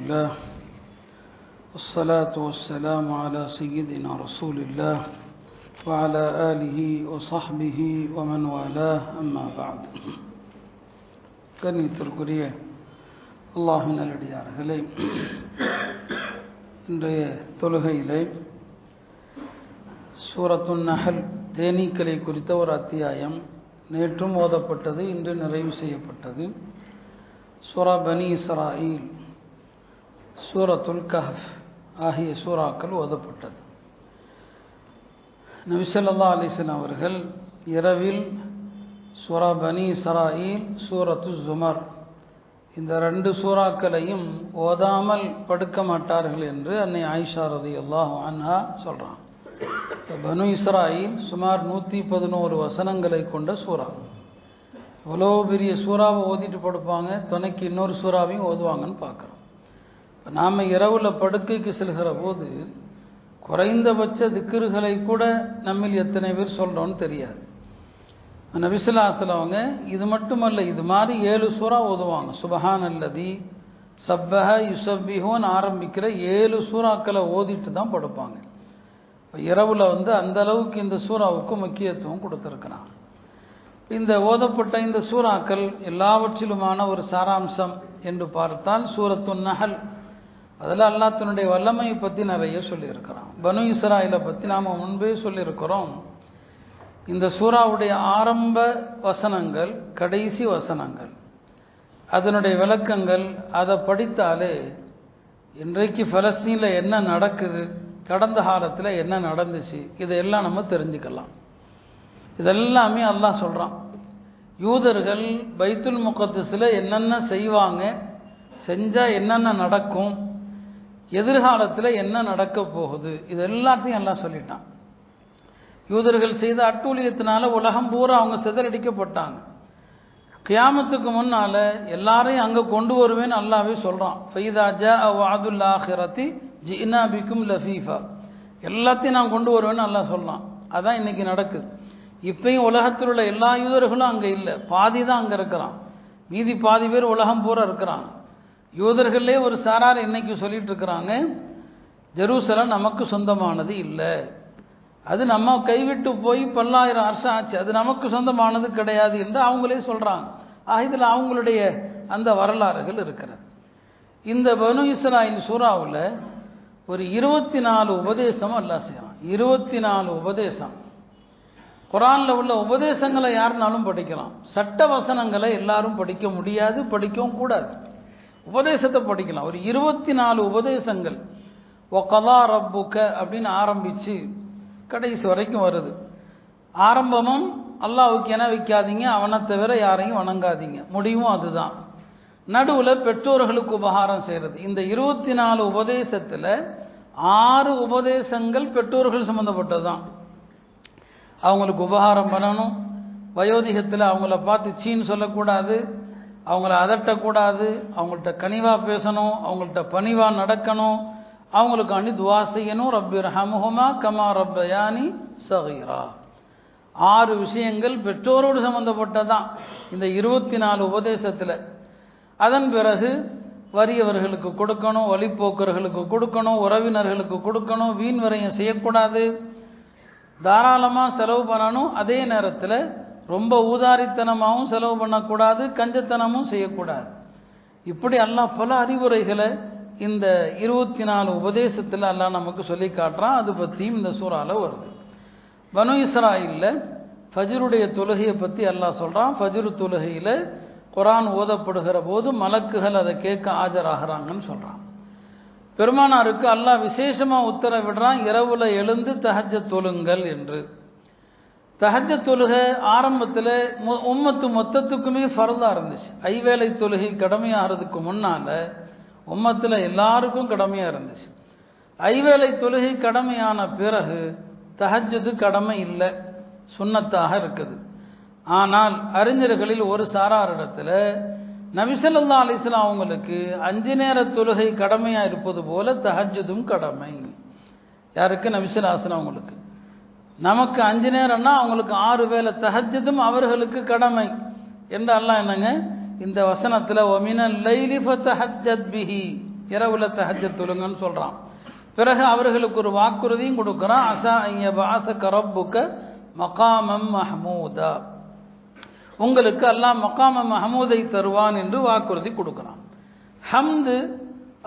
لله والصلاة والسلام على سيدنا رسول الله وعلى آله وصحبه ومن والاه أما بعد கண்ணியத்திற்குரிய அல்லாஹ்வின் நல்லடியார்களே, இன்றைய தொழுகையிலே சூரத்துன் நஹல் தேனீக்களை குறித்த ஒரு அத்தியாயம் நேற்றும் ஓதப்பட்டது, இன்று நிறைவு செய்யப்பட்டது. சூரா பனி இஸ்ராயில், சூரத்துல் கஹஃப் ஆகிய சூறாக்கள் ஓதப்பட்டது. நபி ஸல்லல்லாஹு அலைஹி வஸல்லம் அவர்கள் இரவில் சூரா பனி இஸ்ராயில், சூரத்து ஜுமர் இந்த ரெண்டு சூறாக்களையும் ஓதாமல் படுக்க மாட்டார்கள் என்று அன்னை ஆயிஷா ரலியல்லாஹு அன்ஹா சொல்கிறான். பனு இஸ்ராயில் சுமார் 111 வசனங்களை கொண்ட சூறா. இவ்வளோ பெரிய சூறாவை ஓதிட்டு படுப்பாங்க, துணைக்கு இன்னொரு சூறாவையும் ஓதுவாங்கன்னு பார்க்குறோம். இப்போ நாம் இரவில் படுக்கைக்கு செல்கிற போது குறைந்தபட்ச திக்ருகளை கூட நம்மில் எத்தனை பேர் சொல்கிறோன்னு தெரியாது. நபி ஸல்லல்லாஹு அலைஹி வஸல்லம் அவங்க இது மட்டுமல்ல, இது மாதிரி 7 சூறா ஓதுவாங்க. சுப்ஹானல்லதி சப்பஹ யுஸப்பிஹுன்னு ஆரம்பிக்கிற 7 சூறாக்களை ஓதிட்டு தான் படுப்பாங்க. இப்போ இரவில் அந்த அளவுக்கு இந்த சூறாவுக்கு முக்கியத்துவம் கொடுத்துருக்கிறாங்க. இந்த ஓதப்பட்ட இந்த சூறாக்கள் எல்லாவற்றிலுமான ஒரு சாராம்சம் என்று பார்த்தால் சூரத்துன் நஹல், அதில் அல்லாஹ் தன்னுடைய வல்லமையை பற்றி நிறைய சொல்லியிருக்கிறான். பனு இஸ்ராயிலை பற்றி நாம் முன்பே சொல்லியிருக்கிறோம். இந்த சூறாவுடைய ஆரம்ப வசனங்கள், கடைசி வசனங்கள், அதனுடைய விளக்கங்கள், அதை படித்தாலே இன்றைக்கு பலஸ்தீனில் என்ன நடக்குது, கடந்த காலத்தில் என்ன நடந்துச்சு, இதையெல்லாம் நம்ம தெரிஞ்சுக்கலாம். இதெல்லாமே அல்லாஹ் சொல்கிறான். யூதர்கள் பைத்துல் முகத்தஸில் என்னென்ன செய்வாங்க, செஞ்சால் என்னென்ன நடக்கும், எதிர்காலத்தில் என்ன நடக்க போகுது, இது எல்லாத்தையும் எல்லாம் சொல்லிட்டான். யூதர்கள் செய்த அட்டூழியத்தினால உலகம் பூரா அவங்க சிதறடிக்கப்பட்டாங்க. கியாமத்துக்கு முன்னால் எல்லாரையும் அங்கே கொண்டு வருவேன்னு அல்லாவே சொல்கிறான். ஃபைதா ஜாஅ வஅதுல் ஆஹிரத்தி ஜினா பிக்கும் லஃபீஃபா, எல்லாத்தையும் நான் கொண்டு வருவேன்னு அல்லாஹ் சொல்கிறான். அதான் இன்றைக்கி நடக்குது. இப்பயும் உலகத்தில் உள்ள எல்லா யூதர்களும் அங்கே இல்லை, பாதி தான் அங்கே இருக்கிறான். மீதி பாதி பேர் உலகம் பூரா இருக்கிறாங்க. யூதர்களே ஒரு சாரார் இன்னைக்கு சொல்லிட்டு இருக்கிறாங்க, ஜெருசலம் நமக்கு சொந்தமானது இல்லை, அது நம்ம கைவிட்டு போய் பல்லாயிரம் வருஷம் ஆச்சு, அது நமக்கு சொந்தமானது கிடையாது என்று அவங்களே சொல்கிறாங்க. இதில் அவங்களுடைய அந்த வரலாறுகள் இருக்கிறது. இந்த பனு இஸ்ராயில் சூறாவில் ஒரு 24 உபதேசம் அல்லாஹ் செய்யலாம். 24 உபதேசம். குரானில் உள்ள உபதேசங்களை யாருனாலும் படிக்கலாம். சட்ட வசனங்களை எல்லாரும் படிக்க முடியாது, படிக்கவும் கூடாது. உபதேசத்தை படிக்கலாம். ஒரு 24 உபதேசங்கள் வகலா ரப்புக அப்படின்னு ஆரம்பித்து கடைசி வரைக்கும் வருது. ஆரம்பமும் அல்லாஹ்வுக்கு என வைக்காதீங்க, அவனை தவிர யாரையும் வணங்காதீங்க, முடிவும் அதுதான். நடுவில் பெற்றோர்களுக்கு உபகாரம் செய்கிறது. இந்த 24 உபதேசத்தில் 6 உபதேசங்கள் பெற்றோர்கள் சம்மந்தப்பட்டது தான். அவங்களுக்கு உபகாரம் பண்ணணும், வயோதிகத்தில் அவங்கள பார்த்து சீன்னு சொல்லக்கூடாது, அவங்கள அதட்டக்கூடாது, அவங்கள்ட்ட கனிவாக பேசணும், அவங்கள்ட்ட பணிவாக நடக்கணும், அவங்களுக்கு அணி துவா செய்யணும். ரப்பி ரஹமுஹுமா கமா ரப்பயானி சகீரா. 6 விஷயங்கள் பெற்றோரோடு சம்மந்தப்பட்டதான் இந்த 24 உபதேசத்தில். அதன் பிறகு வறியவர்களுக்கு கொடுக்கணும், வழிப்போக்கர்களுக்கு கொடுக்கணும், உறவினர்களுக்கு கொடுக்கணும், வீண் விரயம் செய்யக்கூடாது, தாராளமாக செலவு பண்ணணும், அதே நேரத்தில் ரொம்ப ஊதாரித்தனமாகவும் செலவு பண்ணக்கூடாது, கஞ்சத்தனமும் செய்யக்கூடாது. இப்படி அல்லாஹ் பல அறிவுரைகளை இந்த 24 உபதேசத்தில் அல்லாஹ் நமக்கு சொல்லி காட்டுறான். அது பற்றியும் இந்த சூறாவில் வருது. பனு இஸ்ராயிலில் ஃபஜ்ருடைய தொழுகையை பற்றி அல்லாஹ் சொல்கிறான். ஃபஜ்ரு தொழுகையில் குரான் ஓதப்படுகிற போது மலக்குகள் அதை கேட்க ஆஜராகிறாங்கன்னு சொல்கிறான். பெருமானாருக்கு அல்லாஹ் விசேஷமாக உத்தரவிடுறான், இரவில் எழுந்து தஹஜ்ஜத் தொழுங்கள் என்று. தஹஜ்ஜத் தொழுகை ஆரம்பத்தில் உம்மத்து மொத்தத்துக்குமே ஃபர்தாக இருந்துச்சு. ஐவேளை தொழுகை கடமையாகிறதுக்கு முன்னால் உம்மத்தில் எல்லாருக்கும் கடமையாக இருந்துச்சு. ஐவேளை தொழுகை கடமையான பிறகு தஹஜ்ஜுது கடமை இல்லை, சுன்னத்தாக இருக்குது. ஆனால் அறிஞர்களில் ஒரு சாராரிடத்தில் நபி ஸல்லல்லாஹு அலைஹி வஸல்லம் அவங்களுக்கு 5 நேர தொழுகை கடமையாக இருப்பது போல தஹஜ்ஜுதும் கடமை. யாருக்கு? நபி ஸல்லல்லாஹு அலைஹி வஸல்லம் அவங்களுக்கு. நமக்கு 5 நேரம்னா அவங்களுக்கு 6 வேளை தஹஜ்ஜுதும் அவர்களுக்கு கடமை என்று அல்லாஹ் என்னங்க இந்த வசனத்தில் ஒமினல் லைலி ஃபதஹஜ்ஜத் பிஹி இரவுல தஹஜ்ஜத் தொழுங்கன்னு சொல்கிறான். பிறகு அவர்களுக்கு ஒரு வாக்குறுதியும் கொடுக்குறான், அஸா அன் யபஅஸக ரப்புக மகாமம் மஹ்மூதா, உங்களுக்கு அல்லாஹ் மகாம மஹமூதை தருவான் என்று வாக்குறுதி கொடுக்குறான். ஹம்து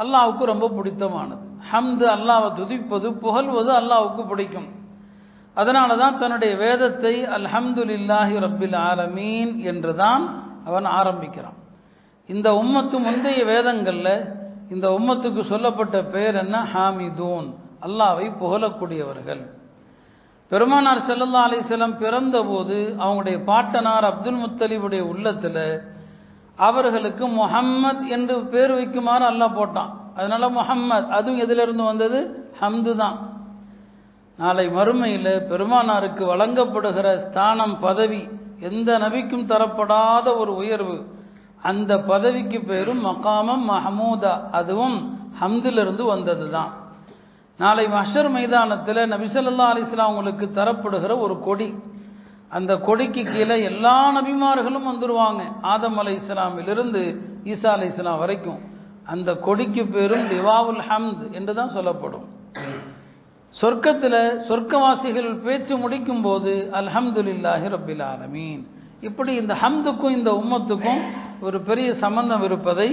அல்லாஹ்வுக்கு ரொம்ப பிடித்தமானது. ஹம்து அல்லாஹ்வை துதிப்பது புகழ்வது அல்லாஹ்வுக்கு பிடிக்கும். அதனால தான் தன்னுடைய வேதத்தை அல்ஹம்துலில்லாஹி ரப்பில் ஆலமீன் என்று தான் அவன் ஆரம்பிக்கிறான். இந்த உம்மத்து முந்தைய வேதங்களில் இந்த உம்மத்துக்கு சொல்லப்பட்ட பெயர் என்ன? ஹாமிதூன், அல்லாஹ்வை புகழக்கூடியவர்கள். பெருமானார் ஸல்லல்லாஹு அலைஹி வஸல்லம் பிறந்தபோது அவங்களுடைய பாட்டனார் அப்துல் முத்தலிபுடைய உள்ளத்தில் அவர்களுக்கு முஹம்மத் என்று பேர் வைக்குமாறு அல்லாஹ் போட்டான். அதனால முஹம்மத், அதுவும் எதிலிருந்து வந்தது? ஹம்து தான். நாளை மறுமையில் பெருமானாருக்கு வழங்கப்படுகிற ஸ்தானம், பதவி எந்த நபிக்கும் தரப்படாத ஒரு உயர்வு. அந்த பதவிக்கு பேரும் மகாமம் மஹமூதா, அதுவும் ஹம்திலிருந்து வந்தது தான். நாளை மஹ்ஷர் மைதானத்தில் நபி ஸல்லல்லாஹு அலைஹி வஸல்லம் அவங்களுக்கு தரப்படுகிற ஒரு கொடி, அந்த கொடிக்கு கீழே எல்லா நபிமார்களும் வந்துடுவாங்க. ஆதம் அலைஹிஸ்ஸலாமிலிருந்து ஈசா அலைஹிஸ்ஸலாம் வரைக்கும். அந்த கொடிக்கு பேரும் லிவாவுல் ஹம்த் என்று தான் சொல்லப்படும். சொர்க்கத்தில் சொர்க்கவாசிகள் பேச்சு முடிக்கும் போது அல்ஹம்துலில்லாஹி ரப்பில் ஆலமீன். இப்படி இந்த ஹம்துக்கும் இந்த உம்மத்துக்கும் ஒரு பெரிய சம்பந்தம் இருப்பதை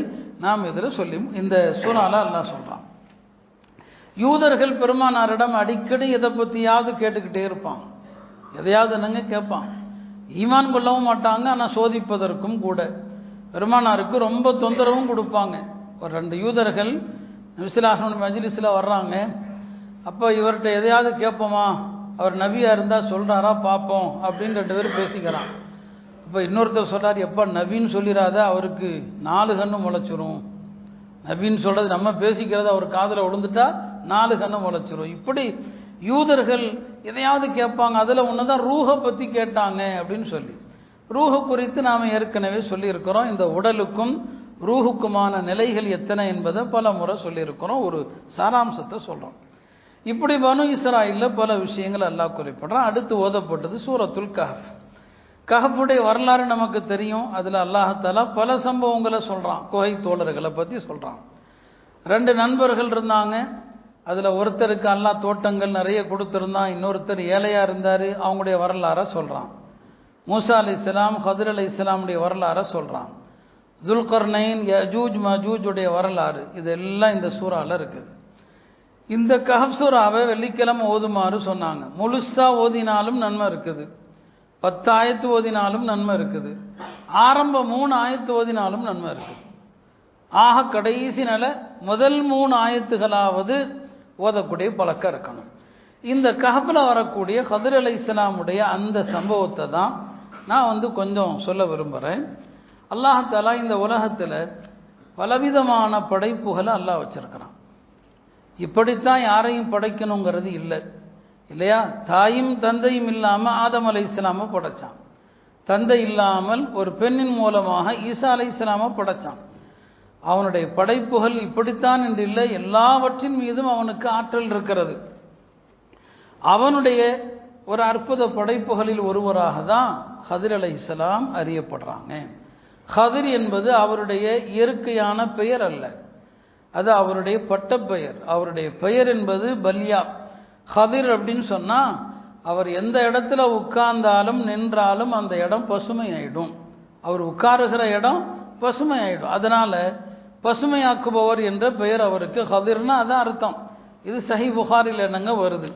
நாம் இதில் சொல்லி இந்த சூறால அல்லாஹ் சொல்றான். யூதர்கள் பெருமானாரிடம் அடிக்கடி எதை பற்றியாவது கேட்டுக்கிட்டே இருப்பான், எதையாவது என்னங்க கேட்பான். ஈமான் கொள்ளவும் மாட்டாங்க, ஆனால் சோதிப்பதற்கும் கூட. பெருமானாருக்கு ரொம்ப தொந்தரவும் கொடுப்பாங்க. ஒரு 2 யூதர்கள் நபி ஸல்லல்லாஹு அலைஹி வஸல்லம் மஜ்லிஸில் வர்றாங்க. அப்போ இவர்கிட்ட எதையாவது கேட்போமா, அவர் நபியாக இருந்தால் சொல்கிறாரா பார்ப்போம் அப்படின்னு 2 பேர் பேசிக்கிறான். இப்போ இன்னொருத்தர் சொல்கிறார், எப்போ நபின்னு சொல்லிடாத, அவருக்கு 4 கண்ணு முளைச்சிரும். நபின்னு சொல்கிறது நம்ம பேசிக்கிறது அவர் காதில் விழுந்துட்டா 4 கண்ணு முளைச்சிரும். இப்படி யூதர்கள் எதையாவது கேட்பாங்க. அதில் ஒன்று தான் ரூஹை பற்றி கேட்டாங்க அப்படின்னு சொல்லி. ரூஹு குறித்து நாம் ஏற்கனவே சொல்லியிருக்கிறோம். இந்த உடலுக்கும் ரூஹுக்குமான நிலைகள் எத்தனை என்பதை பல முறை சொல்லியிருக்கிறோம். ஒரு சாராம்சத்தை சொல்கிறோம். இப்படி பனு இஸ்ராயலில் பல விஷயங்கள் அல்லாஹ் குறிப்பிடுறான். அடுத்து ஓதப்பட்டது சூரத்துல் கஹஃப். கஹஃபுடைய வரலாறு நமக்கு தெரியும். அதில் அல்லாஹ் பல சம்பவங்களை சொல்கிறான். குகை தோழர்களை பற்றி சொல்கிறான். 2 நண்பர்கள் இருந்தாங்க. அதில் ஒருத்தருக்கு அல்லாஹ் தோட்டங்கள் நிறைய கொடுத்துருந்தான், இன்னொருத்தர் ஏழையாக இருந்தார். அவங்களுடைய வரலாறை சொல்கிறான். மூசா அலைஹிஸ்ஸலாம், ஹதிர் அலைஹிஸ்ஸலாமுடைய வரலாறை சொல்கிறான். துல்கர்னைன், யஜூஜ் மஜூஜுடைய வரலாறு, இதெல்லாம் இந்த சூறாவில் இருக்குது. இந்த கஹஃப் சூறாவை வெள்ளிக்கிழமை ஓதுமாறு சொன்னாங்க. முழுசா ஓதினாலும் நன்மை இருக்குது, 10 ஆயத்து ஓதினாலும் நன்மை இருக்குது, ஆரம்ப 3 ஆயத்து ஓதினாலும் நன்மை இருக்குது. ஆக கடைசி நிலை முதல் 3 ஆயத்துகளாவது ஓதக்கூடிய பழக்கம் இருக்கணும். இந்த கஹஃபில் வரக்கூடிய ஹதிர் அலைஹிஸ்ஸலாமுடைய அந்த சம்பவத்தை தான் நான் கொஞ்சம் சொல்ல விரும்புகிறேன். அல்லாஹ் தஆலா இந்த உலகத்தில் பலவிதமான படைப்புகளை அல்லாஹ் வச்சிருக்கிறான். இப்படித்தான் யாரையும் படைக்கணுங்கிறது இல்லை, இல்லையா? தாயும் தந்தையும் இல்லாமல் ஆதம் அலைஹிஸ்ஸலாமை படைச்சான். தந்தை இல்லாமல் ஒரு பெண்ணின் மூலமாக ஈசா அலைஹிஸ்ஸலாமை படைச்சான். அவனுடைய படைப்புகள் இப்படித்தான் என்று இல்லை, எல்லாவற்றின் மீதும் அவனுக்கு ஆற்றல் இருக்கிறது. அவனுடைய ஒரு அற்புத படைப்புகளில் ஒருவராக தான் ஹதிர் அலைஹிஸ்ஸலாம் அறியப்படுறாங்க. ஹதிர் என்பது அவருடைய இயற்கையான பெயர் அல்ல, அது அவருடைய பட்டப்பெயர். அவருடைய பெயர் என்பது பல்யா. ஹதிர் அப்படின்னு சொன்னால் அவர் எந்த இடத்துல உட்கார்ந்தாலும் நின்றாலும் அந்த இடம் பசுமை ஆயிடும். அவர் உட்காருகிற இடம் பசுமை ஆயிடும். அதனால் பசுமையாக்குபவர் என்ற பெயர் அவருக்கு. ஹதிர்னா அதான் அர்த்தம். இது சஹீஹ் புகாரில் என்னங்க வருது.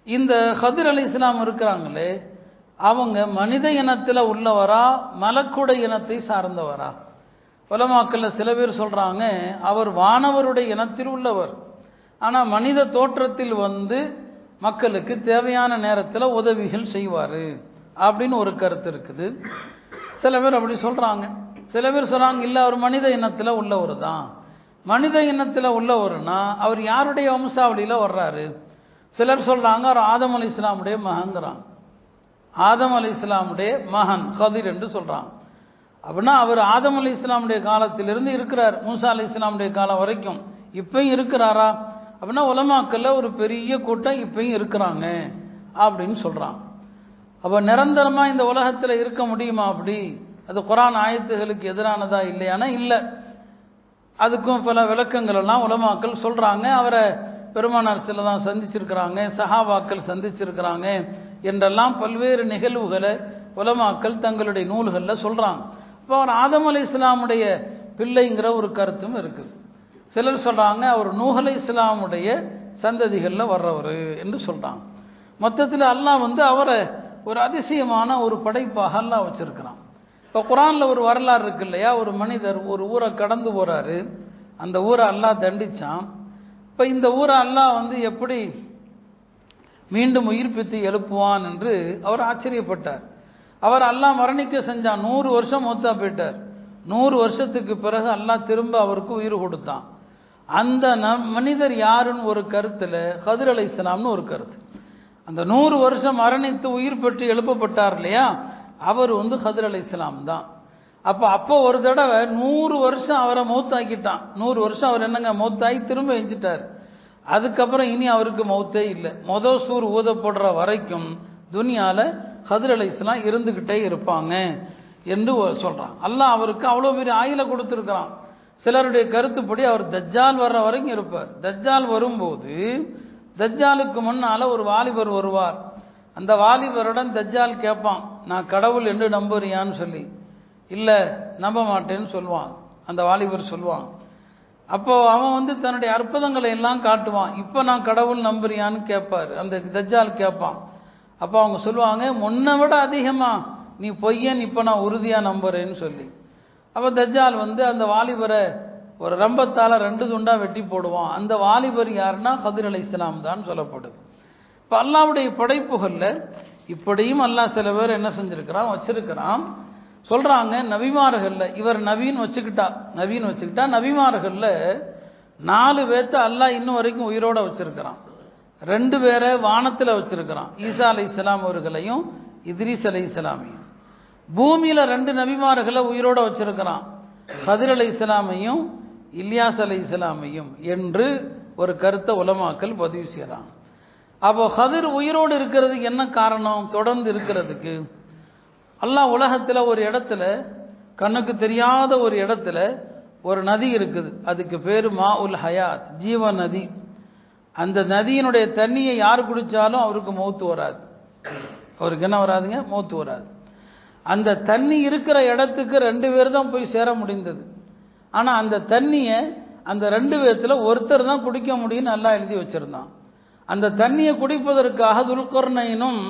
இந்த ஹதிர் அலைஹிஸ்ஸலாம் இருக்கிறாங்களே, அவங்க மனித இனத்தில் உள்ளவரா மலக்குடைய இனத்தை சார்ந்தவரா? உலமாக்களில் சில பேர் சொல்கிறாங்க அவர் வானவருடைய இனத்தில் உள்ளவர், ஆனால் மனித தோற்றத்தில் மக்களுக்கு தேவையான நேரத்தில் உதவிகள் செய்வார் அப்படின்னு ஒரு கருத்து இருக்குது. சில பேர் அப்படி சொல்கிறாங்க. சில பேர் சொல்கிறாங்க இல்லை, அவர் மனித இனத்தில் உள்ளவர் தான். மனித இனத்தில் உள்ளவர்னா அவர் யாருடைய வம்சாவளியில் வர்றாரு? சிலர் சொல்கிறாங்க அவர் ஆதம் அலைஹிஸ்ஸலாமுடைய மகன்கிறாங்க. ஆதம் அலைஹிஸ்ஸலாமுடைய மகன் ஹதிர் என்று சொல்கிறாங்க. அப்படின்னா அவர் ஆதம் அலைஹிஸ்ஸலாமுடைய காலத்திலிருந்து இருக்கிறார், மூசா அலைஹிஸ்ஸலாமுடைய காலம் வரைக்கும். இப்பயும் இருக்கிறாரா அப்படின்னா உலமாக்கல்ல ஒரு பெரிய கூட்டம் இப்பயும் இருக்கிறாங்க அப்படின்னு சொல்கிறாங்க. அப்போ நிரந்தரமாக இந்த உலகத்தில் இருக்க முடியுமா? அப்படி அது குர்ஆன் ஆயத்துகளுக்கு எதிரானதா இல்லையானா இல்லை. அதுக்கும் பல விளக்கங்கள் எல்லாம் உலமாக்கள் சொல்கிறாங்க. அவரை பெருமானார் தான் சந்திச்சிருக்கிறாங்க, சஹாபாக்கள் சந்திச்சிருக்கிறாங்க என்றெல்லாம் பல்வேறு நிகழ்வுகளை உலமாக்கள் தங்களுடைய நூல்களில் சொல்கிறாங்க. இப்போ அவர் ஆதம் அலைஹிஸ்ஸலாமுடைய பிள்ளைங்கிற ஒரு கருத்தும் இருக்குது. சிலர் சொல்கிறாங்க அவர் நூஹ் அலைஹிஸ்ஸலாமுடைய சந்ததிகளில் வர்றவர் என்று சொல்கிறாங்க. மொத்தத்தில் அல்லாஹ் அவரை ஒரு அதிசயமான ஒரு படைப்பாக அல்லாஹ் வச்சிருக்கிறான். இப்போ குர்ஆனில் ஒரு வரலாறு இருக்கு இல்லையா, ஒரு மனிதர் ஒரு ஊரை கடந்து போகிறாரு, அந்த ஊரை அல்லாஹ் தண்டிச்சான். இப்போ இந்த ஊரை அல்லாஹ் எப்படி மீண்டும் உயிர்ப்பித்து எழுப்புவான் என்று அவர் ஆச்சரியப்பட்டார். அவர் அல்லாஹ் மரணிக்க செஞ்சான். 100 வருஷம் மௌத்தா போயிட்டார். 100 வருஷத்துக்கு பிறகு அல்லாஹ் திரும்ப அவருக்கு உயிர் கொடுத்தான். அந்த மனிதர் யாருன்னு ஒரு கருத்தில் ஹதிர் அலைஹிஸ்ஸலாம்னு ஒரு கருத்து. அந்த 100 வருஷம் மரணித்து உயிர் பெற்று எழுப்பப்பட்டார் இல்லையா, அவர் ஹதிர் அலைஹிஸ்ஸலாம் தான். அப்போ ஒரு தடவை 100 வருஷம் அவரை மௌத்தாக்கிட்டான். 100 வருஷம் அவர் மௌத்தாகி திரும்ப எஞ்சிட்டார். அதுக்கப்புறம் இனி அவருக்கு மௌத்தே இல்லை. சூர் ஊதப்படுற வரைக்கும் துனியாவில் ஹதிர் அலைஹிஸ்ஸலாம் இருந்துக்கிட்டே இருப்பாங்க என்று சொல்கிறான். அல்லாஹ் அவருக்கு அவ்வளோ பெரிய ஆயுளை கொடுத்துருக்கிறான். சிலருடைய கருத்துப்படி அவர் தஜ்ஜால் வர்ற வரைக்கும் இருப்பார். தஜ்ஜால் வரும்போது தஜ்ஜாலுக்கு முன்னால் ஒரு வாலிபர் வருவார். அந்த வாலிபருடன் தஜ்ஜால் கேட்பான், நான் கடவுள் என்று நம்புறியான்னு சொல்லி. இல்லை நம்ப மாட்டேன்னு சொல்லுவான். அந்த வாலிபர் சொல்லுவான். அப்போ அவன் தன்னுடைய அற்புதங்களை எல்லாம் காட்டுவான். இப்போ நான் கடவுள் நம்புறியான்னு கேட்பார். அந்த தஜ்ஜால் கேட்பான். அப்போ அவங்க சொல்லுவாங்க, முன்னை விட அதிகமாக நீ பொய்யன், இப்போ நான் உறுதியாக நம்புறேன்னு சொல்லி. அப்போ தஜ்ஜால் அந்த வாலிபரை ஒரு ரம்பத்தால் 2 துண்டாக வெட்டி போடுவான். அந்த வாலிபர் யாருன்னா ஹதிர் அலைஹிஸ்ஸலாம் தான் சொல்லப்படுது. இப்போ அல்லாஹ்வுடைய படைப்புகளில் இப்படியும் அல்லாஹ் சில பேர் என்ன செஞ்சிருக்கிறான், வச்சிருக்கிறான். சொல்கிறாங்க நபிமார்களில் இவர் நபின்னு வச்சுக்கிட்டா நபிமார்களில் 4 பேர்த்த அல்லாஹ் இன்னும் வரைக்கும் உயிரோடு வச்சிருக்கிறான். 2 பேரை வானத்தில் வச்சிருக்கிறான், ஈசா அலைஹிஸ்ஸலாம் அவர்களையும் இத்ரீஸ் அலைஹிஸ்ஸலாமையும். பூமியில் 2 நபிமார்களை உயிரோடு வச்சிருக்கிறான், ஹதிர் அலைஹிஸ்ஸலாமையும் இல்யாஸ் அலைஹிஸ்ஸலாமையும் என்று ஒரு கருத்தை உலமாக்கள் பதிவு செய்கிறான். அப்போ ஹதிர் உயிரோடு இருக்கிறதுக்கு என்ன காரணம்? தொடர்ந்து இருக்கிறதுக்கு அல்லாஹ் உலகத்தில் ஒரு இடத்துல, கண்ணுக்கு தெரியாத ஒரு இடத்துல ஒரு நதி இருக்குது. அதுக்கு பேர் மா உல் ஹயாத், ஜீவ நதி. அந்த நதியினுடைய தண்ணியை யார் குடித்தாலும் அவருக்கு மௌத்து வராது. அவருக்கு என்ன வராதுங்க? மௌத்து வராது. அந்த தண்ணி இருக்கிற இடத்துக்கு 2 பேர் தான் போய் சேர முடிந்தது. ஆனால் அந்த தண்ணியை அந்த 2 பேர்த்தில் ஒருத்தர் தான் குடிக்க முடியும்னு நல்லா எழுதி வச்சுருந்தான். அந்த தண்ணியை குடிப்பதற்காக துல்கர்னைனும்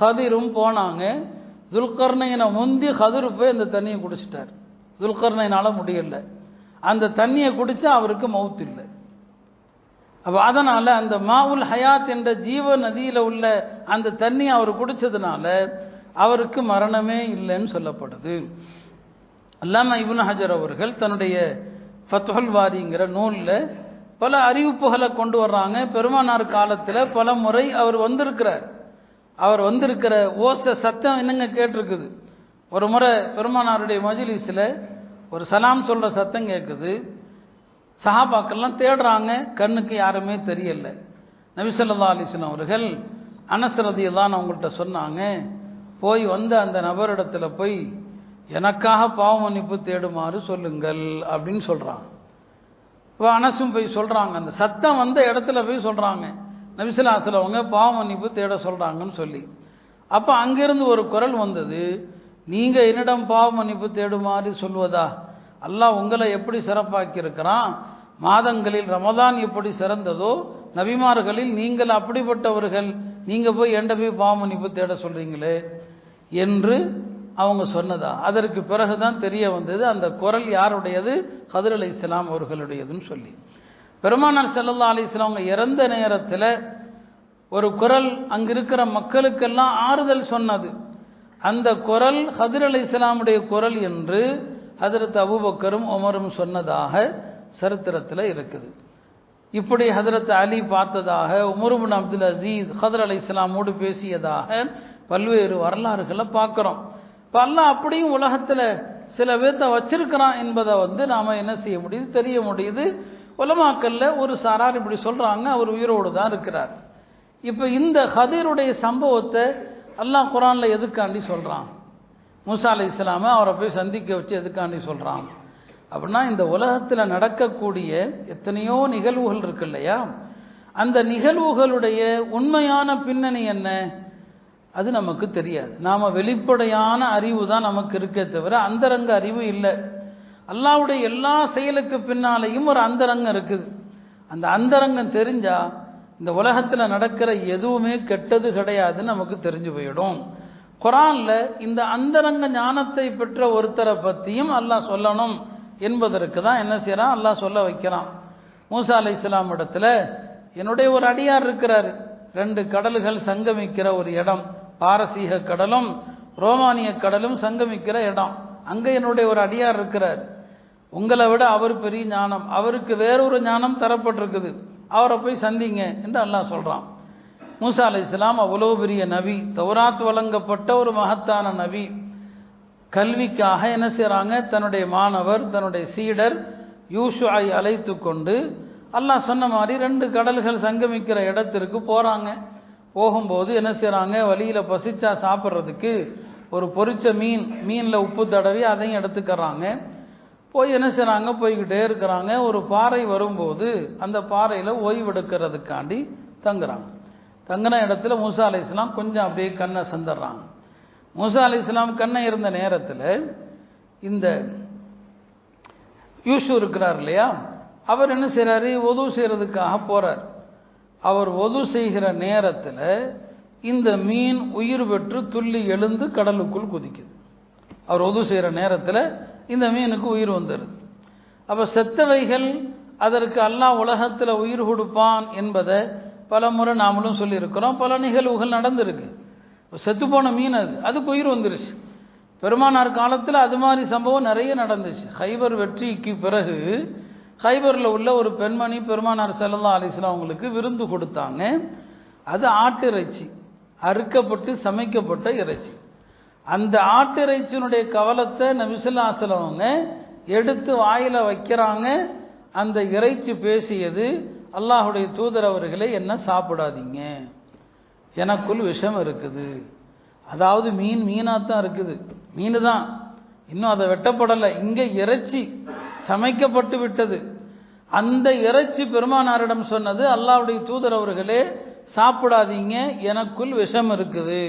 ஹதிரும் போனாங்க. துல்கர்னைனை முந்தி ஹதிர் போய் அந்த தண்ணியை குடிச்சிட்டார். துல்கர்னைனால முடியல. அந்த தண்ணியை குடித்தா அவருக்கு மவுத் இல்லை. அப்போ அதனால் அந்த மாவுல் ஹயாத் என்ற ஜீவ நதியில் உள்ள அந்த தண்ணியை அவர் குடித்ததுனால அவருக்கு மரணமே இல்லைன்னு சொல்லப்படுது. அல்லாமா இப்னு ஹஜர் அவர்கள் தன்னுடைய ஃபத்ஹுல் வாரிங்கிற நூலில் பல அறிவிப்புகளை கொண்டு வர்றாங்க. பெருமானார் காலத்தில் பல முறை அவர் வந்திருக்கிறார். அவர் வந்திருக்கிற சத்தம் என்னங்க கேட்டிருக்குது. ஒரு முறை பெருமானாருடைய மஜ்லிஸில் ஒரு சலாம் சொல்கிற சத்தம் கேட்குது. சஹாபாக்கள்லாம் தேடுறாங்க, கண்ணுக்கு யாருமே தெரியல. நபி ஸல்லல்லாஹு அலைஹி வஸல்லம் அவர்கள் அனஸ் ரலியல்லாஹு அவங்கள்ட்ட சொன்னாங்க, போய் அந்த நபரிடத்துல போய் எனக்காக பாவ மன்னிப்பு தேடுமாறு சொல்லுங்கள் அப்படின்னு சொல்கிறாங்க. இப்போ அனசும் போய் சொல்கிறாங்க, அந்த சத்தம் இடத்துல போய் சொல்கிறாங்க, நபி ஸல்லல்லாஹு அலைஹி வஸல்லம் அவங்க பாவ மன்னிப்பு தேட சொல்கிறாங்கன்னு சொல்லி. அப்போ அங்கிருந்து ஒரு குரல் வந்தது, நீங்கள் என்னிடம் பாவ மன்னிப்பு தேடுமாறு சொல்வதா? அல்லாஹ் உங்களை எப்படி சிறப்பாக்கி இருக்கிறான், மாதங்களில் ரமதான் எப்படி சிறந்ததோ நபிமார்களில் நீங்கள் அப்படிப்பட்டவர்கள், நீங்கள் போய் என்கிட்ட போய் பாவ மன்னிப்பு தேட சொல்கிறீங்களே என்று அவங்க சொன்னதா. அதற்கு பிறகுதான் தெரிய வந்தது அந்த குரல் யாருடையது, ஹதிர் அலைஹிஸ்ஸலாம் அவர்களுடையதுன்னு சொல்லி. பெருமானார் ஸல்லல்லாஹு அலைஹி வஸல்லம் அவங்க இறந்த நேரத்தில் ஒரு குரல் அங்கிருக்கிற மக்களுக்கெல்லாம் ஆறுதல் சொன்னது. அந்த குரல் ஹதிர் அலைஹிஸ்ஸலாமுடைய குரல் என்று ஹதரத் அபூபக்கரும் உமரும் சொன்னதாக சரித்திரத்தில் இருக்குது. இப்படி ஹதரத் அலி பார்த்ததாக, உமர் இப்னு அப்துல் அசீஸ் ஹதிர் அலைஹிஸ்ஸலாமோடு பேசியதாக பல்வேறு வரலாறுகளை பார்க்குறோம். இப்போ அல்லாஹ் அப்படியும் உலகத்தில் சில பேர்த்த வச்சிருக்கிறான் என்பதை நாம் என்ன செய்ய முடியுது, தெரிய முடியுது. உலமாக்கல்ல ஒரு சாரார் இப்படி சொல்கிறாங்க, அவர் உயிரோடு தான் இருக்கிறார். இப்போ இந்த ஹதிருடைய சம்பவத்தை அல்லாஹ் குர்ஆனில் எதுக்காண்டி சொல்கிறான்? மூசா அலைஹிஸ்ஸலாமை அவரை போய் சந்திக்க வச்சு எதுக்காண்டி சொல்கிறான்? அப்படின்னா இந்த உலகத்தில் நடக்கக்கூடிய எத்தனையோ நிகழ்வுகள் இருக்கு இல்லையா, அந்த நிகழ்வுகளுடைய உண்மையான பின்னணி என்ன, அது நமக்கு தெரியாது. நாம் வெளிப்படையான அறிவு தான் நமக்கு இருக்கே தவிர அந்தரங்க அறிவு இல்லை. அல்லாஹ்வுடைய எல்லா செயலுக்கு பின்னாலேயும் ஒரு அந்தரங்கம் இருக்குது. அந்த அந்தரங்கம் தெரிஞ்சா இந்த உலகத்தில் நடக்கிற எதுவுமே கெட்டது கிடையாதுன்னு நமக்கு தெரிஞ்சு போயிடும். குர்ஆன்ல இந்த அந்தரங்க ஞானத்தை பெற்ற ஒருத்தரை பற்றியும் அல்லாஹ் சொல்லணும் என்பதற்கு தான் என்ன செய்யறான், அல்லாஹ் சொல்ல வைக்கிறான். மூசா அலைஹிஸ்ஸலாம் இடத்துல என்னுடைய ஒரு அடியார் இருக்கிறாரு, 2 கடல்கள் சங்கமிக்கிற ஒரு இடம், பாரசீக கடலும் ரோமானிய கடலும் சங்கமிக்கிற இடம், அங்கே என்னுடைய ஒரு அடியார் இருக்கிறார். உங்களை விட அவர் பெரிய ஞானம், அவருக்கு வேறொரு ஞானம் தரப்பட்டிருக்குது, அவரை போய் சந்திங்க என்று அல்லாஹ் சொல்கிறான். மூசா அலைஹிஸ்ஸலாம் அவ்வளோ பெரிய நபி, தௌராத் வழங்கப்பட்ட ஒரு மகத்தான நபி. கல்விக்காக என்ன செய்கிறாங்க, தன்னுடைய மாணவர் தன்னுடைய சீடர் யூஷுவை அழைத்து கொண்டு அல்லாஹ் சொன்ன மாதிரி 2 கடல்கள் சங்கமிக்கிற இடத்திற்கு போகிறாங்க. போகும்போது என்ன செய்கிறாங்க, வழியில் பசிச்சா சாப்பிட்றதுக்கு ஒரு பொரிச்ச மீனில் உப்பு தடவி அதையும் எடுத்துக்கிறாங்க. போய் என்ன செய்கிறாங்க, போய்கிட்டே இருக்கிறாங்க. ஒரு பாறை வரும்போது அந்த பாறையில் ஓய்வெடுக்கிறதுக்காண்டி தங்குறாங்க. தங்கின இடத்துல மூசா அலைஹிஸ்ஸலாம் கொஞ்சம் அப்படியே கண்ணை சந்தர்றாங்க. மூசா அலைஹிஸ்ஸலாம் கண்ணை இருந்த நேரத்தில் இந்த யூஷு இருக்கிறார் இல்லையா, அவர் என்ன செய்கிறாரு, ஒது செய்கிறதுக்காக போகிறார். அவர் ஒது செய்கிற நேரத்தில் இந்த மீன் உயிர் பெற்று துள்ளி எழுந்து கடலுக்குள் குதிக்குது. அவர் ஒது செய்கிற நேரத்தில் இந்த மீனுக்கு உயிர் வந்துடுது. அப்போ செத்தவைகள் அதற்கு அல்லாஹ் உலகத்தில் உயிர் கொடுப்பான் என்பதை பல முறை நாமளும் சொல்லியிருக்கிறோம். பல நிகழ்வுகள் நடந்திருக்கு. செத்துப்போன மீன் அதுக்கு உயிர் வந்துருச்சு. பெருமானார் காலத்தில் அது மாதிரி சம்பவம் நிறைய நடந்துச்சு. ஹைபர் வெற்றிக்கு பிறகு ஹைபரில் உள்ள ஒரு பெண்மணி பெருமானார் ஸல்லல்லாஹு அலைஹி வஸல்லம் அவங்களுக்கு விருந்து கொடுத்தாங்க. அது ஆட்டிறைச்சி, அறுக்கப்பட்டு சமைக்கப்பட்ட இறைச்சி. அந்த ஆட்டிறைச்சியினுடைய கவலத்தை நபி ஸல்லல்லாஹு அலைஹி வஸல்லம் அவங்க எடுத்து வாயில வைக்கிறாங்க. அந்த இறைச்சி பேசியது, அல்லாஹுடைய தூதர் அவர்களே, என்ன சாப்பிடாதீங்க, எனக்குள் விஷம் இருக்குது. அதாவது மீனாத்தான் இருக்குது, மீன் தான், இன்னும் அதை வெட்டப்படலை, இங்கே இறைச்சி சமைக்கப்பட்டு விட்டது. அந்த இறைச்சி பெருமானாரிடம் சொன்னது, அல்லாஹ்வுடைய தூதர் அவர்களே சாப்பிடாதீங்க, எனக்குள் விஷம் இருக்குது.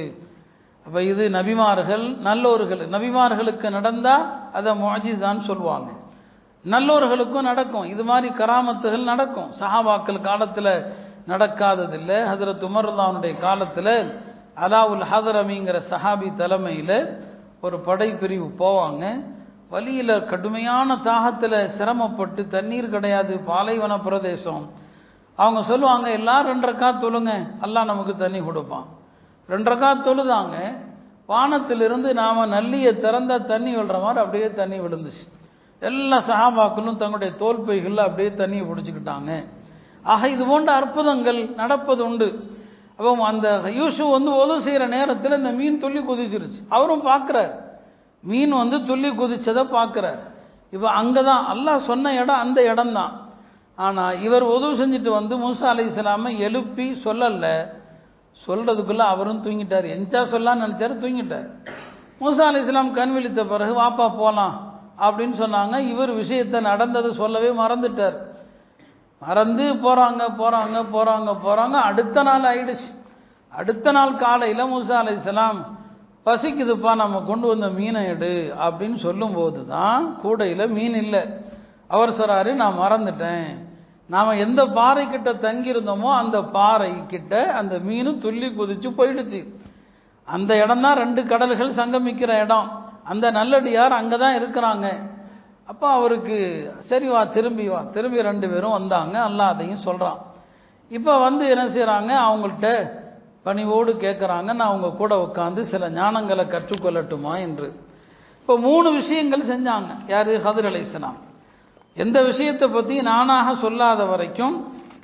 அப்போ இது நபிமார்கள் நல்லோர்கள், நபிமார்களுக்கு நடந்தால் அதை முஅஜிஸான்னு சொல்லுவாங்க. நல்லோர்களுக்கும் நடக்கும், இது மாதிரி கராமத்துகள் நடக்கும். சஹாபாக்கள் காலத்தில் நடக்காததில்லை. ஹஜ்ரத் உமர் ரலியல்லாஹுடைய காலத்தில் அலாவுல் ஹதரமிங்கிற சஹாபி தலைமையில் ஒரு படைப்பிரிவு போவாங்க. வழியில் கடுமையான தாகத்தில் சிரமப்பட்டு, தண்ணீர் கிடையாது, பாலைவன பிரதேசம். அவங்க சொல்லுவாங்க, எல்லாரும் 2 ரக்காத் தொழுங்க, அல்லாஹ் நமக்கு தண்ணி கொடுப்பான். 2 ரக்காத் தொழுதாங்க. வானத்திலிருந்து நாம் நல்லியை திறந்தா தண்ணி விழுற மாதிரி அப்படியே தண்ணி விழுந்துச்சு. எல்லா சஹாபாக்களும் தங்களுடைய தோல்பைகளில் அப்படியே தண்ணியை பிடிச்சிக்கிட்டாங்க. ஆக இது போன்ற அற்புதங்கள் நடப்பது உண்டு. அப்போ அந்த யூசு ஒது செய்கிற நேரத்தில் இந்த மீன் துள்ளி குதிச்சிருச்சு. அவரும் பார்க்குறார், மீன் துள்ளி குதிச்சதை பார்க்குறார். இப்போ அங்கே தான் அல்லாஹ் சொன்ன இடம், அந்த இடம் தான். ஆனால் இவர் ஒது செஞ்சுட்டு மூசா அலைஹிஸ்ஸலாமை எழுப்பி சொல்லலை. சொல்கிறதுக்குள்ளே அவரும் தூங்கிட்டார். எஞ்சா சொல்லான்னு நினச்சாரு, தூங்கிட்டார். மூசா அலைஹிஸ்ஸலாம் கண் விழித்த பிறகு வாப்பா போகலாம் அப்படின்னு சொன்னாங்க. இவர் விஷயத்தை நடந்ததை சொல்லவே மறந்துட்டார். மறந்து போகிறாங்க. அடுத்த நாள் ஆயிடுச்சு. அடுத்த நாள் காலையில் மூசா அலைஹிஸ்ஸலாம், பசிக்குதுப்பா, நம்ம கொண்டு வந்த மீனை எடு அப்படின்னு சொல்லும்போது தான் கூடையில் மீன் இல்லை. அவர் சொல்கிறாரு, நான் மறந்துட்டேன், நாம் எந்த பாறை கிட்ட தங்கியிருந்தோமோ அந்த பாறை கிட்ட அந்த மீன் துள்ளி குதிச்சு போயிடுச்சு. அந்த இடம் தான் 2 கடல்கள் சங்கமிக்கிற இடம். அந்த நல்லடியார் அங்கே தான் இருக்கிறாங்க. அப்போ அவருக்கு சரி வா, திரும்பி 2 பேரும் வந்தாங்க. அல்லாஹ் அதையும் சொல்கிறான். இப்போ என்ன செய்கிறாங்க, அவங்கள்ட்ட பணிவோடு கேட்குறாங்க, நான் அவங்க கூட உட்காந்து சில ஞானங்களை கற்றுக்கொள்ளட்டுமா என்று. இப்போ 3 விஷயங்கள் செஞ்சாங்க. யார்? ஹதர் அலைஹிஸ்ஸலாம். எந்த விஷயத்தை பற்றி நானாக சொல்லாத வரைக்கும்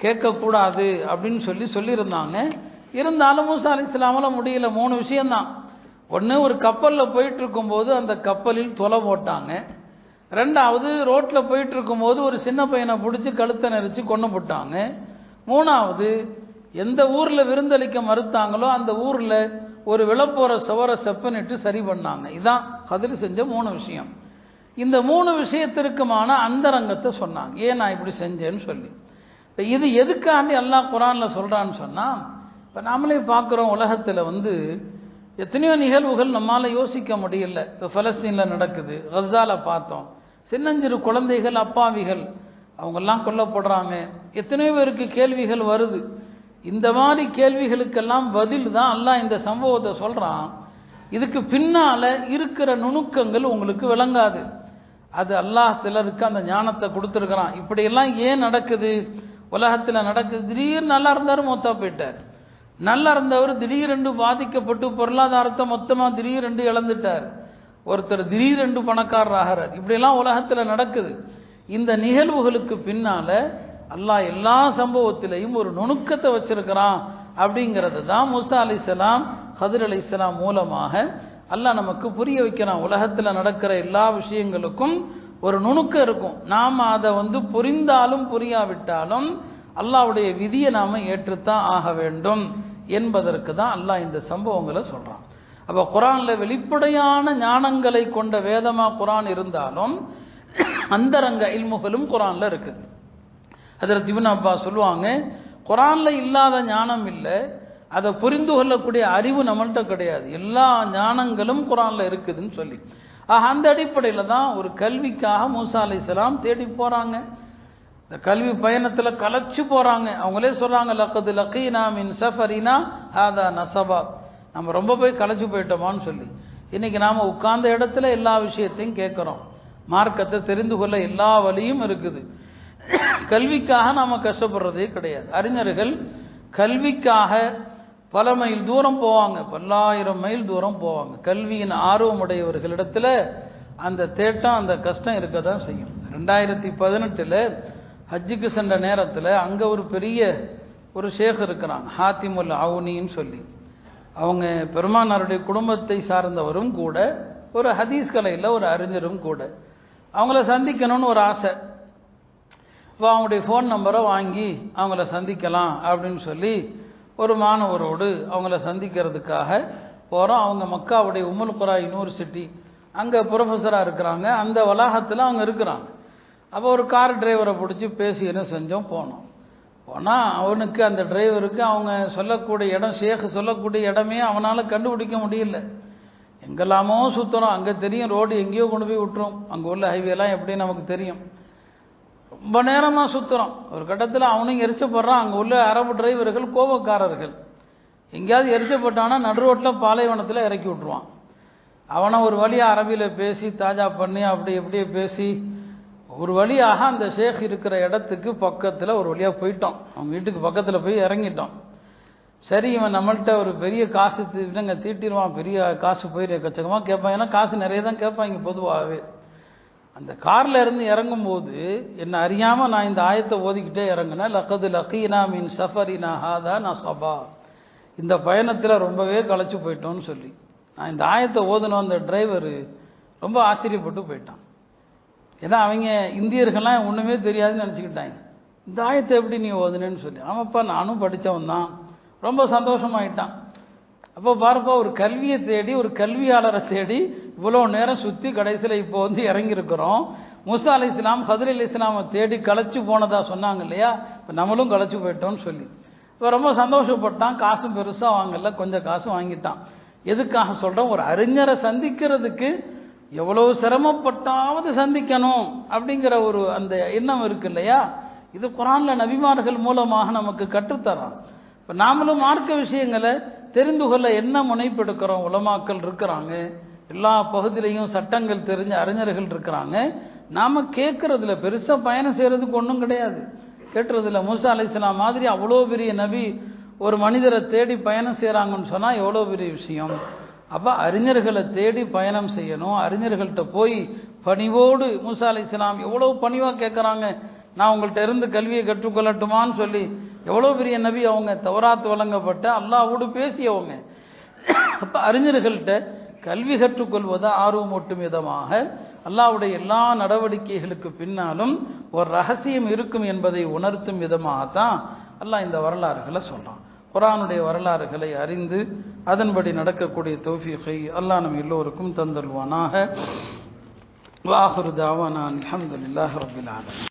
கேட்கக்கூடாது அப்படின்னு சொல்லியிருந்தாங்க. இருந்தாலும் மூசா அலைஹிஸ்ஸலாமால் முடியல. 3 விஷயம்தான். ஒன்று, ஒரு கப்பலில் போயிட்டுருக்கும்போது அந்த கப்பலில் தொலை போட்டாங்க. 2வது, ரோட்டில் போயிட்டுருக்கும்போது ஒரு சின்ன பையனை பிடிச்சி கழுத்தை நெரிச்சு கொண்டு போட்டாங்க. 3வது, எந்த ஊரில் விருந்தளிக்க மறுத்தாங்களோ அந்த ஊரில் ஒரு விழப்போகிற சுவரை செப்பனிட்டு சரி பண்ணாங்க. இதுதான் ஹதர் செஞ்ச 3 விஷயம். இந்த 3 விஷயத்திற்குமான அந்தரங்கத்தை சொன்னாங்க. ஏன் நான் இப்படி செஞ்சேன்னு சொல்லி. இப்போ இது எதுக்காண்டி அல்லாஹ் குர்ஆனில் சொல்கிறான்னு சொன்னால், இப்போ நாமளே பார்க்குறோம் உலகத்தில் எத்தனையோ நிகழ்வுகள் நம்மளால் யோசிக்க முடியல. இப்போ பலஸ்தீனில் நடக்குது, கஸாவில் பார்த்தோம், சின்னஞ்சிறு குழந்தைகள் அப்பாவிகள் அவங்கெல்லாம் கொல்லப்படுறாங்க. எத்தனையோ பேருக்கு கேள்விகள் வருது. இந்த மாதிரி கேள்விகளுக்கெல்லாம் பதில் தான் அல்லாஹ் இந்த சம்பவத்தை சொல்கிறான். இதுக்கு பின்னால் இருக்கிற நுணுக்கங்கள் உங்களுக்கு விளங்காது. அது அல்லாஹ் சிலருக்கு அந்த ஞானத்தை கொடுத்துருக்கிறான். இப்படியெல்லாம் ஏன் நடக்குது, உலகத்தில் நடக்குது. திடீர்னு நல்லா இருந்தார், மொத்தா போயிட்டார். நல்லா இருந்தவர் திடீரென்று பாதிக்கப்பட்டு பொருளாதாரத்தை மொத்தமாக திடீரென்று இழந்துட்டார். ஒருத்தர் திடீரென்று பணக்காரர் ஆகிறார். இப்படியெல்லாம் உலகத்தில் நடக்குது. இந்த நிகழ்வுகளுக்கு பின்னால் அல்லாஹ் எல்லா சம்பவத்திலையும் ஒரு நுணுக்கத்தை வச்சிருக்கிறான். அப்படிங்கிறது தான் மூசா அலைஹிஸ்ஸலாம், ஹதிர் அலைஹிஸ்ஸலாம் மூலமாக அல்லாஹ் நமக்கு புரிய வைக்கிறான். உலகத்தில் நடக்கிற எல்லா விஷயங்களுக்கும் ஒரு நுணுக்கம் இருக்கும். நாம் அதை புரிந்தாலும் புரியாவிட்டாலும் அல்லாஹ்வுடைய விதியை நாம் ஏற்றுத்தான் ஆக வேண்டும் என்பதற்கு தான் அல்லாஹ் இந்த சம்பவங்களை சொல்கிறான். அப்போ குர்ஆனில் வெளிப்படையான ஞானங்களை கொண்ட வேதமாக குர்ஆன் இருந்தாலும் அந்தரங்க இல்முகளும் குர்ஆனில் இருக்குது. ஹஜ்ரத் இப்னு அப்பாஸ் சொல்லுவாங்க, குர்ஆனில் இல்லாத ஞானம் இல்லை, அதை புரிந்து கொள்ளக்கூடிய அறிவு நம்மள்கிட்ட கிடையாது. எல்லா ஞானங்களும் குர்ஆனில் இருக்குதுன்னு சொல்லி. அந்த அடிப்படையில் தான் ஒரு கல்விக்காக மூசா அலைஹிஸ்ஸலாம் தேடி போகிறாங்க. இந்த கல்வி பயணத்தில் கலைச்சு போகிறாங்க. அவங்களே சொல்கிறாங்க, லக்கது லக்கீனா மின் சஃபரினா ஹாதா நசபா, நம்ம ரொம்ப போய் கலைச்சு போயிட்டோமான்னு சொல்லி. இன்றைக்கி நாம் உட்கார்ந்த இடத்துல எல்லா விஷயத்தையும் கேட்குறோம். மார்க்கத்தை தெரிந்து கொள்ள எல்லா வழியும் இருக்குது. கல்விக்காக நாம் கஷ்டப்படுறதே கிடையாது. அறிஞர்கள் கல்விக்காக பல மைல் தூரம் போவாங்க, பல்லாயிரம் மைல் தூரம் போவாங்க. கல்வியின் ஆர்வமுடையவர்களிடத்தில் அந்த தேட்டம், அந்த கஷ்டம் இருக்க தான் செய்யும். 2018 ஹஜ்ஜுக்கு சென்ற நேரத்தில் அங்கே ஒரு பெரிய ஒரு ஷேக் இருக்கிறாங்க, ஹாத்திமுல் அவுனின்னு சொல்லி. அவங்க பெருமானாருடைய குடும்பத்தை சார்ந்தவரும் கூட, ஒரு ஹதீஸ் கலையில் ஒரு அறிஞரும் கூட. அவங்கள சந்திக்கணும்னு ஒரு ஆசை. இப்போ அவங்களுடைய ஃபோன் நம்பரை வாங்கி அவங்கள சந்திக்கலாம் அப்படின்னு சொல்லி ஒரு மாணவரோடு அவங்கள சந்திக்கிறதுக்காக போகிறோம். அவங்க மக்காவுடைய உம்முல் குரா யூனிவர்சிட்டி அங்கே ப்ரொஃபஸராக இருக்கிறாங்க. அந்த வளாகத்தில் அவங்க இருக்கிறாங்க. அப்போ ஒரு கார் டிரைவரை பிடிச்சி பேசி என்ன செஞ்சோம், போனோம். போனால் அவனுக்கு, அந்த டிரைவருக்கு அவங்க சொல்லக்கூடிய இடம், ஷேக் சொல்லக்கூடிய இடமே அவனால் கண்டுபிடிக்க முடியல. எங்கெல்லாமோ சுற்றுறோம், அங்கே தெரியும் ரோடு எங்கேயோ கொண்டு போய் விட்டுரும், அங்கே உள்ள ஹைவேலாம் எப்படின்னு நமக்கு தெரியும். ரொம்ப நேரமாக சுற்றுறோம். ஒரு கட்டத்தில் அவனும் எரிச்சப்படுறான். அங்கே உள்ள அரபு டிரைவர்கள் கோபக்காரர்கள். எங்கேயாவது எரிச்சப்பட்டானா நடு ரோட்டில் பாலைவனத்தில் இறக்கி விட்ருவான். அவனை ஒரு வழியாக அரபியில் பேசி தாஜா பண்ணி அப்படி எப்படியே பேசி ஒரு வழியாக அந்த ஷேக் இருக்கிற இடத்துக்கு பக்கத்தில் ஒரு வழியாக போயிட்டோம். அவங்க வீட்டுக்கு பக்கத்தில் போய் இறங்கிட்டோம். சரி, இவன் நம்மள்கிட்ட ஒரு பெரிய காசு இவங்க தீட்டிடுவான், பெரிய காசு போயிடு எக்கச்சக்கமாக கேட்பான். ஏன்னா காசு நிறைய தான் கேட்பாங்க பொதுவாகவே. அந்த காரில் இருந்து இறங்கும்போது என்ன அறியாமல் நான் இந்த ஆயத்தை ஓதிக்கிட்டே இறங்கினேன். லக்கது லக்கீனா மின் சஃபரினா ஹாதா நஸபா, இந்த பயணத்தில் ரொம்பவே களைச்சு போயிட்டோன்னு சொல்லி நான் இந்த ஆயத்தை ஓதுனோம். அந்த டிரைவர் ரொம்ப ஆச்சரியப்பட்டு போயிட்டான். ஏன்னா அவங்க இந்தியர்கள்லாம் ஒன்றுமே தெரியாதுன்னு நினச்சிக்கிட்டாங்க. இந்த ஆயத்தை எப்படி நீ ஓதுனேன்னு சொல்லி. ஆமாப்பா, நானும் படித்தவன் தான். ரொம்ப சந்தோஷமாயிட்டான். அப்போ பாருப்பா, ஒரு கல்வியை தேடி, ஒரு கல்வியாளரை தேடி இவ்வளோ நேரம் சுற்றி கடைசியில் இப்போ இறங்கியிருக்கிறோம். மூசா அலைஹிஸ்ஸலாம் ஹதிர் அலைஹிஸ்ஸலாமை தேடி களைச்சு போனதா சொன்னாங்க இல்லையா, இப்போ நம்மளும் களைச்சு போயிட்டோம்னு சொல்லி இப்போ ரொம்ப சந்தோஷப்பட்டான். காசும் பெருசாக வாங்கல, கொஞ்சம் காசு வாங்கிட்டான். எதுக்காக சொல்கிறோம், ஒரு அறிஞரை சந்திக்கிறதுக்கு எவ்வளோ சிரமப்பட்டாவது சந்திக்கணும் அப்படிங்கிற ஒரு அந்த எண்ணம் இருக்கு இல்லையா. இது குர்ஆனில் நபிமார்கள் மூலமாக நமக்கு கற்றுத்தரான். இப்போ நாமளும் மார்க்க விஷயங்களை தெரிந்து கொள்ள என்ன முனைப்பெடுக்கிறோம். உலமாக்கள் இருக்கிறாங்க, எல்லா பகுதியிலையும் சட்டங்கள் தெரிஞ்ச அறிஞர்கள் இருக்கிறாங்க. நாம் கேட்குறதுல பெருசாக பயணம் செய்கிறதுக்கு ஒன்றும் கிடையாது. கேட்டுறதில்ல. மூசா அலைஹிஸ்ஸலாம் மாதிரி அவ்வளோ பெரிய நபி ஒரு மனிதரை தேடி பயணம் செய்கிறாங்கன்னு சொன்னால் எவ்வளோ பெரிய விஷயம். அப்போ அறிஞர்களை தேடி பயணம் செய்யணும். அறிஞர்கள்ட்ட போய் பணிவோடு, மூசா அலைஹிஸ்ஸலாம் எவ்வளோ பணிவாக கேட்குறாங்க, நான் உங்கள்கிட்ட இருந்து கல்வியை கற்றுக்கொள்ளட்டுமான்னு சொல்லி. எவ்வளோ பெரிய நபி அவங்க, தௌராத் வழங்கப்பட்ட அல்லாஹ்வோடு பேசியவங்க. அப்போ அறிஞர்கள்ட்ட கல்வி கற்றுக்கொள்வதை ஆர்வமூட்டும் விதமாக அல்லாஹ்வுடைய எல்லா நடவடிக்கைகளுக்கு பின்னாலும் ஒரு ரகசியம் இருக்கும் என்பதை உணர்த்தும் விதமாகத்தான் அல்லாஹ் இந்த வரலாறுகளை சொல்கிறான். குர்ஆனுடைய வரலாறுகளை அறிந்து அதன்படி நடக்கக்கூடிய தௌஃபீகை அல்லாஹ் நம் எல்லோருக்கும் தந்தல்வானாக. வாஹிரு தாவானா அல்ஹம்துலில்லாஹி ரப்பில் ஆலமீன்.